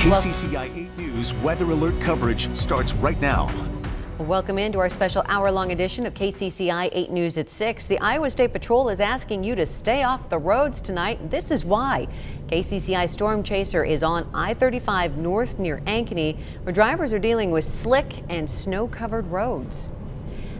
KCCI 8 News weather alert coverage starts right now. Welcome into our special hour-long edition of KCCI 8 News at 6. The Iowa State Patrol is asking you to stay off the roads tonight. This is why. KCCI Storm Chaser is on I-35 north near Ankeny, where drivers are dealing with slick and snow-covered roads.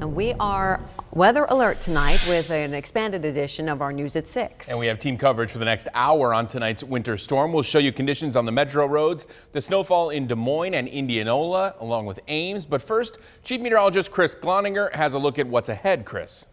And we are weather alert tonight with an expanded edition of our News at 6. And we have team coverage for the next hour on tonight's winter storm. We'll show you conditions on the metro roads, the snowfall in Des Moines and Indianola, along with Ames. But first, Chief Meteorologist Chris Gloninger has a look at what's ahead. Chris.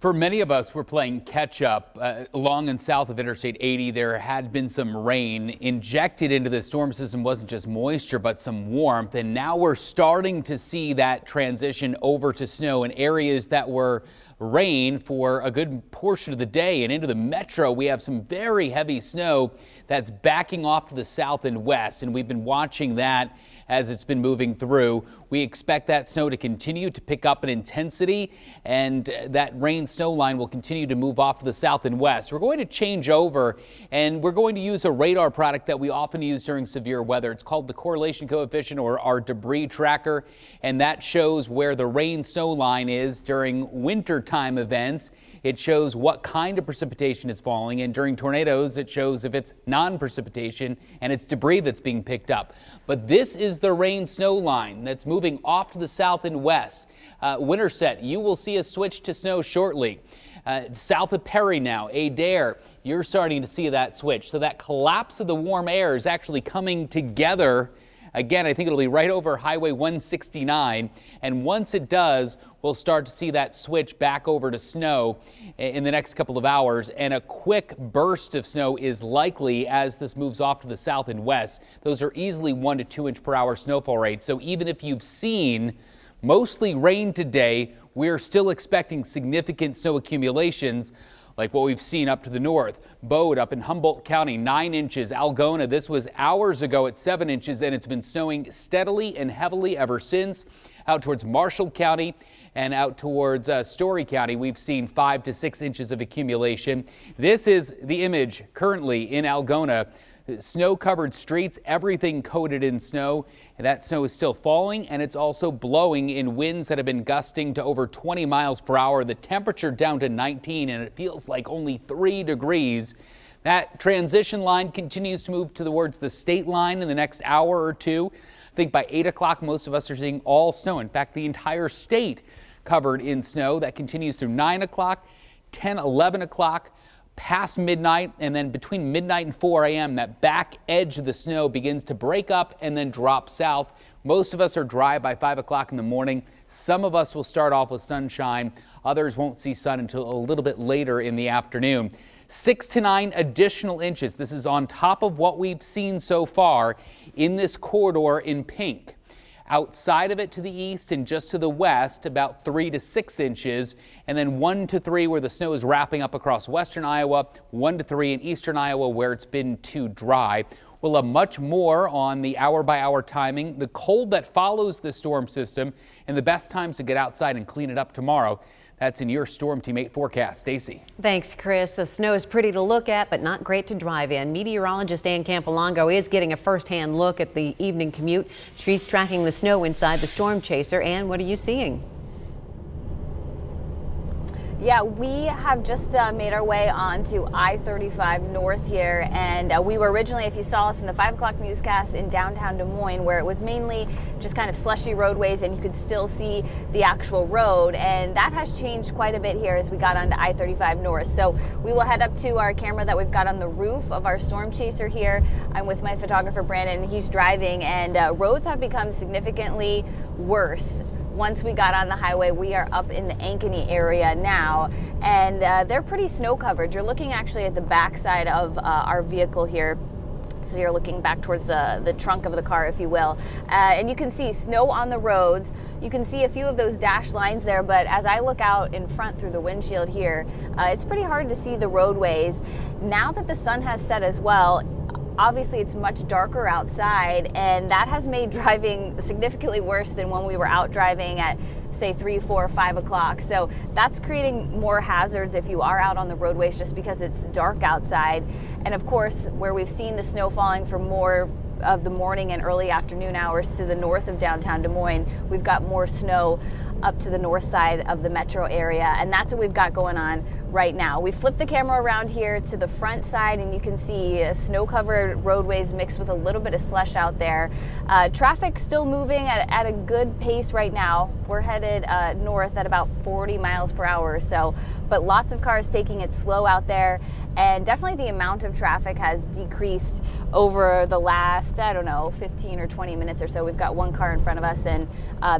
For many of us, we're playing catch up. Along and south of Interstate 80, there had been some rain. Injected into the storm system wasn't just moisture, but some warmth. And now we're starting to see that transition over to snow in areas that were rain for a good portion of the day. And into the metro, we have some very heavy snow that's backing off to the south and west. And we've been watching that as it's been moving through. We expect that snow to continue to pick up in intensity, and that rain snow line will continue to move off to the south and west. We're going to change over, and we're going to use a radar product that we often use during severe weather. It's called the correlation coefficient, or our debris tracker, and that shows where the rain snow line is during wintertime events. It shows what kind of precipitation is falling, and during tornadoes, it shows if it's non-precipitation and it's debris that's being picked up. But this is the rain snow line that's moving off to the south and west. Winterset, you will see a switch to snow shortly. South of Perry now, Adair, you're starting to see that switch. So that collapse of the warm air is actually coming together. Again, I think it'll be right over Highway 169, and once it does, we'll start to see that switch back over to snow in the next couple of hours, and a quick burst of snow is likely as this moves off to the south and west. Those are easily 1 to 2 inch per hour snowfall rates, so even if you've seen mostly rain today, we're still expecting significant snow accumulations like what we've seen up to the north. Bode up in Humboldt County, 9 inches. Algona, this was hours ago at 7 inches, and it's been snowing steadily and heavily ever since. Out towards Marshall County and out towards Story County, we've seen 5 to 6 inches of accumulation. This is the image currently in Algona. Snow-covered streets, everything coated in snow. And that snow is still falling, and it's also blowing in winds that have been gusting to over 20 miles per hour. The temperature down to 19, and it feels like only 3 degrees. That transition line continues to move towards the state line in the next hour or two. I think by 8 o'clock, most of us are seeing all snow. In fact, the entire state covered in snow. That continues through 9 o'clock, 10, 11 o'clock. Past midnight, and then between midnight and 4 a.m., that back edge of the snow begins to break up and then drop south. Most of us are dry by 5 o'clock in the morning. Some of us will start off with sunshine. Others won't see sun until a little bit later in the afternoon. 6 to 9 additional inches. This is on top of what we've seen so far in this corridor in pink. Outside of it to the east and just to the west, about 3 to 6 inches, and then 1 to 3 where the snow is wrapping up across western Iowa, 1 to 3 in eastern Iowa where it's been too dry. We'll have much more on the hour-by-hour timing, the cold that follows the storm system, and the best times to get outside and clean it up tomorrow. That's in your Storm Team 8 forecast. Stacy. Thanks, Chris. The snow is pretty to look at, but not great to drive in. Meteorologist Ann Campolongo is getting a first-hand look at the evening commute. She's tracking the snow inside the Storm Chaser. Ann, what are you seeing? Yeah, we have just made our way onto I-35 north here, and we were originally, if you saw us in the 5 o'clock newscast, in downtown Des Moines, where it was mainly just kind of slushy roadways and you could still see the actual road, and that has changed quite a bit here as we got onto I-35 north. So we will head up to our camera that we've got on the roof of our Storm Chaser here. I'm with my photographer Brandon, and he's driving, and roads have become significantly worse. Once we got on the highway, we are up in the Ankeny area now, and they're pretty snow covered. You're looking actually at the back side of our vehicle here. So you're looking back towards the trunk of the car, if you will. And you can see snow on the roads. You can see a few of those dashed lines there, but as I look out in front through the windshield here, it's pretty hard to see the roadways. Now that the sun has set as well, obviously it's much darker outside, and that has made driving significantly worse than when we were out driving at, say, 3, 4, 5 o'clock. So that's creating more hazards if you are out on the roadways just because it's dark outside. And of course, where we've seen the snow falling for more of the morning and early afternoon hours to the north of downtown Des Moines. We've got more snow up to the north side of the metro area, and that's what we've got going on right now. We flipped the camera around here to the front side, and you can see snow-covered roadways mixed with a little bit of slush out there. Traffic still moving at a good pace right now. We're headed north at about 40 miles per hour or so, but lots of cars taking it slow out there, and definitely the amount of traffic has decreased over the last, I don't know, 15 or 20 minutes or so. We've got one car in front of us, and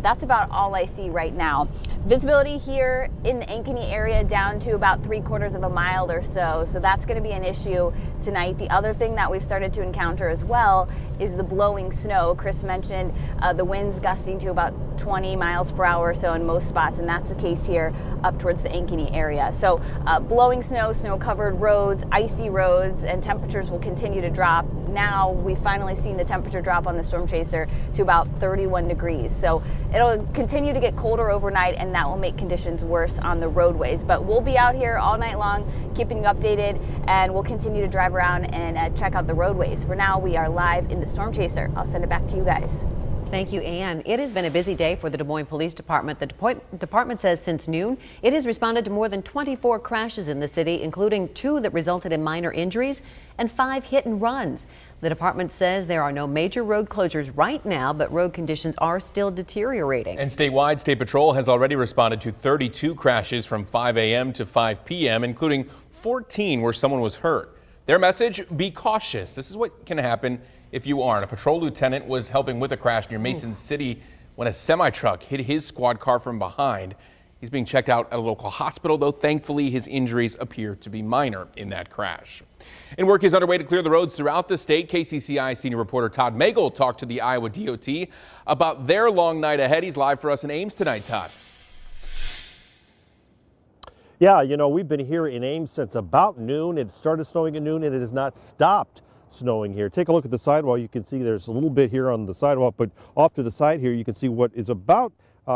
that's about all I see right now. Visibility here in the Ankeny area down to about 3/4 of a mile or so, so that's going to be an issue tonight. The other thing that we've started to encounter as well is the blowing snow. Chris mentioned the winds gusting to about 20 miles per hour or so in most spots, and that's the case here up towards the Ankeny area. So blowing snow, snow-covered roads, icy roads, and temperatures will continue to drop. Now we've finally seen the temperature drop on the Storm Chaser to about 31 degrees. So it'll continue to get colder overnight, and that will make conditions worse on the roadways. But we'll be out here all night long keeping you updated, and we'll continue to drive around and check out the roadways. For now, we are live in the Storm Chaser. I'll send it back to you guys. Thank you, Ann. It has been a busy day for the Des Moines Police Department. The department says since noon, it has responded to more than 24 crashes in the city, including 2 that resulted in minor injuries and 5 hit and runs. The department says there are no major road closures right now, but road conditions are still deteriorating. And statewide, State Patrol has already responded to 32 crashes from 5 a.m. to 5 p.m., including 14 where someone was hurt. Their message, be cautious. This is what can happen if you aren't. A patrol lieutenant was helping with a crash near Mason City when a semi-truck hit his squad car from behind. He's being checked out at a local hospital, though thankfully his injuries appear to be minor in that crash. And work is underway to clear the roads throughout the state. KCCI senior reporter Todd Magel talked to the Iowa DOT about their long night ahead. He's live for us in Ames tonight, Todd. Yeah, you know, we've been here in Ames since about noon. It started snowing at noon and it has not stopped snowing here. Take a look at the sidewalk. You can see there's a little bit here on the sidewalk, but off to the side here you can see what is about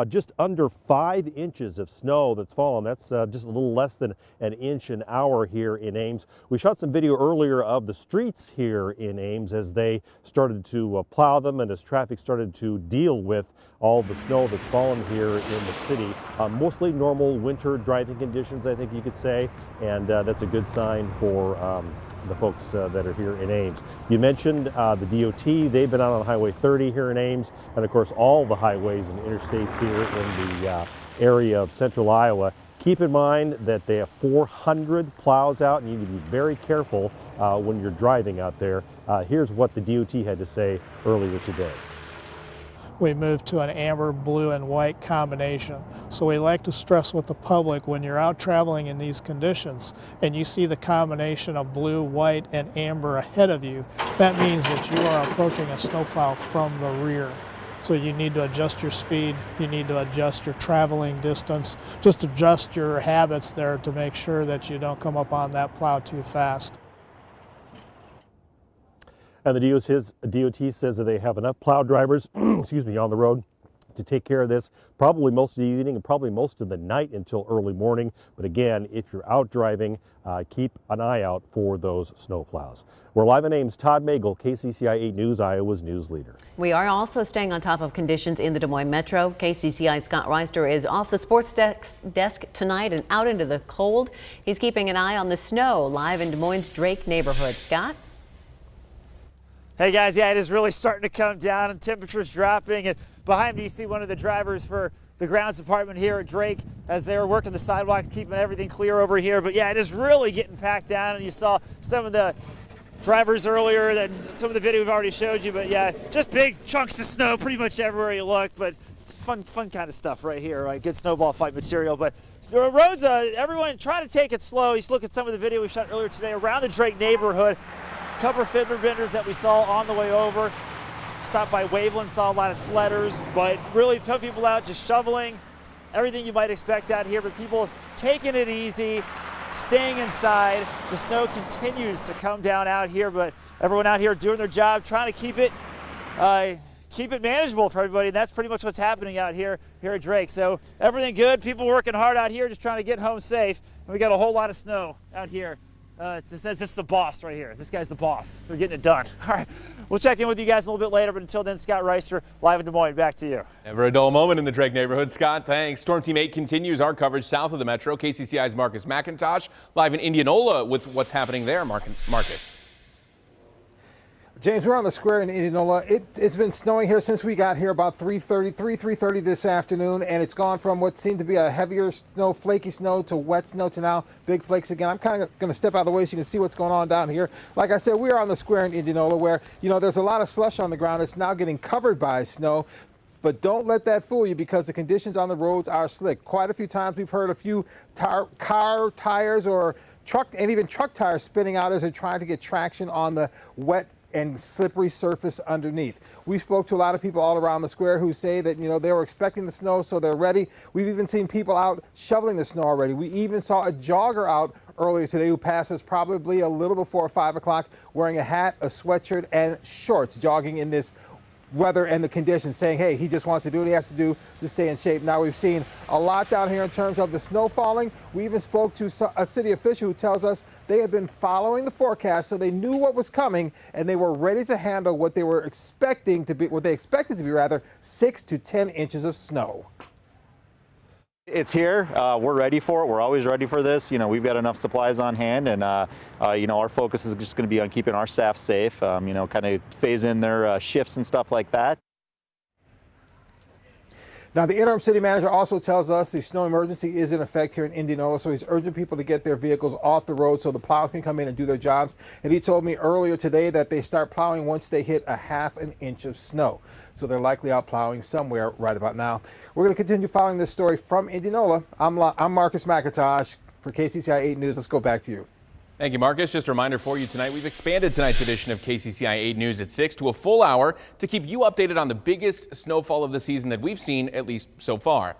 just under 5 inches of snow that's fallen. That's just a little less than an inch an hour here in Ames. We shot some video earlier of the streets here in Ames as they started to plow them and as traffic started to deal with all the snow that's fallen here in the city. Mostly normal winter driving conditions, I think you could say, and that's a good sign for the folks that are here in Ames. You mentioned the DOT. They've been out on Highway 30 here in Ames, and of course all the highways and interstates here in the area of central Iowa. Keep in mind that they have 400 plows out, and you need to be very careful when you're driving out there. Here's what the DOT had to say earlier today. We moved to an amber, blue, and white combination. So we like to stress with the public, when you're out traveling in these conditions and you see the combination of blue, white, and amber ahead of you, that means that you are approaching a snowplow from the rear. So you need to adjust your speed, you need to adjust your traveling distance, just adjust your habits there to make sure that you don't come up on that plow too fast. And the DOT says that they have enough plow drivers excuse me, on the road to take care of this probably most of the evening and probably most of the night until early morning. But again, if you're out driving, keep an eye out for those snow plows. We're live in Ames. Todd Magel, KCCI 8 News, Iowa's news leader. We are also staying on top of conditions in the Des Moines Metro. KCCI's Scott Reister is off the sports desk tonight and out into the cold. He's keeping an eye on the snow live in Des Moines' Drake neighborhood. Scott? Hey guys, yeah, it is really starting to come down and temperatures dropping. And behind me, you see one of the drivers for the grounds department here at Drake as they were working the sidewalks, keeping everything clear over here. But yeah, it is really getting packed down. And you saw some of the drivers earlier, and some of the video we've already showed you. But yeah, just big chunks of snow pretty much everywhere you look. But it's fun kind of stuff right here, right? Good snowball fight material. But the roads, everyone try to take it slow. You look at some of the video we shot earlier today around the Drake neighborhood. Couple of fender benders that we saw on the way over. Stopped by Waveland, saw a lot of sledders, but really put people out just shoveling, everything you might expect out here, but people taking it easy, staying inside. The snow continues to come down out here, but everyone out here doing their job, trying to keep it manageable for everybody. And that's pretty much what's happening out here at Drake. So everything good, people working hard out here, just trying to get home safe. And we got a whole lot of snow out here It says it's the boss right here. This guy's the boss. They're getting it done. All right, we'll check in with you guys a little bit later, but until then, Scott Reister, live in Des Moines. Back to you. Never a dull moment in the Drake neighborhood. Scott, thanks. Storm Team 8 continues our coverage south of the metro. KCCI's Marcus McIntosh live in Indianola with what's happening there. Marcus. James, we're on the square in Indianola. It's been snowing here since we got here about 3:30 this afternoon, and it's gone from what seemed to be a heavier snow, flaky snow, to wet snow, to now big flakes again. I'm kind of going to step out of the way so you can see what's going on down here. Like I said, we are on the square in Indianola where, there's a lot of slush on the ground. It's now getting covered by snow. But don't let that fool you, because the conditions on the roads are slick. Quite a few times we've heard a few car tires or truck, and even truck tires spinning out as they're trying to get traction on the wet and slippery surface underneath. We spoke to a lot of people all around the square who say that, they were expecting the snow, so they're ready. We've even seen people out shoveling the snow already. We even saw a jogger out earlier today who passed us probably a little before 5 o'clock wearing a hat, a sweatshirt, and shorts, jogging in this weather and the conditions, saying, hey, he just wants to do what he has to do to stay in shape. Now, we've seen a lot down here in terms of the snow falling. We even spoke to a city official who tells us they had been following the forecast, so they knew what was coming, and they were ready to handle what they expected to be rather 6 to 10 inches of snow. It's here. We're ready for it. We're always ready for this. We've got enough supplies on hand, and our focus is just going to be on keeping our staff safe. Kind of phase in their shifts and stuff like that. Now, the interim city manager also tells us the snow emergency is in effect here in Indianola, so he's urging people to get their vehicles off the road so the plows can come in and do their jobs. And he told me earlier today that they start plowing once they hit a half an inch of snow. So they're likely out plowing somewhere right about now. We're going to continue following this story from Indianola. I'm Marcus McIntosh for KCCI 8 News. Let's go back to you. Thank you, Marcus. Just a reminder for you tonight, we've expanded tonight's edition of KCCI 8 News at 6 to a full hour to keep you updated on the biggest snowfall of the season that we've seen, at least so far.